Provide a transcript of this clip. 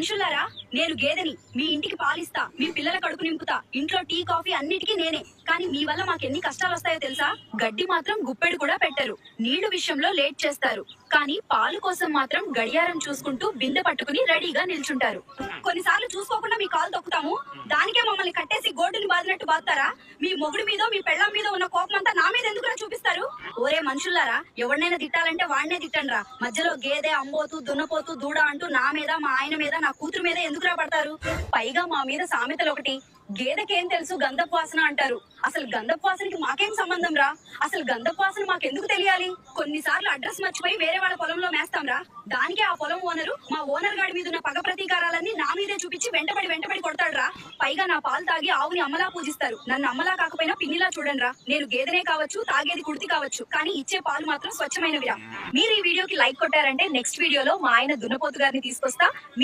మనుషులారా, నేను గేదెని. మీ ఇంటికి పాలిస్తా, మీ పిల్లల కడుపు నింపుతా, ఇంట్లో టీ కాఫీ అన్నిటికీ నేనే. కానీ మీ వల్ల మాకెన్ని కష్టాలు వస్తాయో తెలుసా? గడ్డి మాత్రం గుప్పెడు కూడా పెట్టరు, నీళ్లు విషయంలో లేట్ చేస్తారు, కానీ పాలు కోసం మాత్రం గడియారం చూసుకుంటూ బిందె పట్టుకుని రెడీగా నిల్చుంటారు. కొన్నిసార్లు చూసుకోకుండా మీ కాలు తొక్కుతాము, దానికే మమ్మల్ని కట్టేసి గోడుని బాదినట్టు బాదుతారా? మీ మొగుడి మీద మీ పెళ్ళాం మీద ఉన్న కోపం అంతా నా మీద ఎందుకురా చూపిస్తారు? ఓరే మనుషులారా, ఎవరినైనా తిట్టాలంటే వాడినే తిట్టండి రా. మధ్యలో గేదె, అంబోతు, దున్నపోతు, దూడ అంటూ నా మీద, మా ఆయన మీద, నా కూతురు మీద ఎందుకురా పడతారు? పైగా మా మీద సామెతలు ఒకటి, గేదెకేం తెలుసు గంధపు వాసన అంటారు. అసలు గంధపు వాసనకి మాకేం సంబంధం రా? అసలు గంధపు వాసన మాకెందుకు తెలియాలి? కొన్నిసార్లు అడ్రస్ మర్చిపోయి వేరే వాళ్ళ పొలంలో మేస్తాం రా. దానికే ఆ పొలం ఓనరు మా ఓనర్ గాడి మీద ఉన్న పగ ప్రతీకారాలన్నీ నా మీదే చూపించి వెంటబడి కొడతాడు రా. పైగా నా పాలు తాగి ఆవుని అమ్మలా పూజిస్తారు. నన్ను అమ్మలా కాకపోయినా పిన్నిలా చూడండి రా. నేను గేదెనే కావచ్చు, తాగేది కుడితి కావచ్చు, కానీ ఇచ్చే పాలు మాత్రం స్వచ్ఛమైనవిరా. మీరు ఈ వీడియోకి లైక్ కొట్టారంటే నెక్స్ట్ వీడియోలో మా ఆయన దున్నపోతు గారిని తీసుకొస్తా.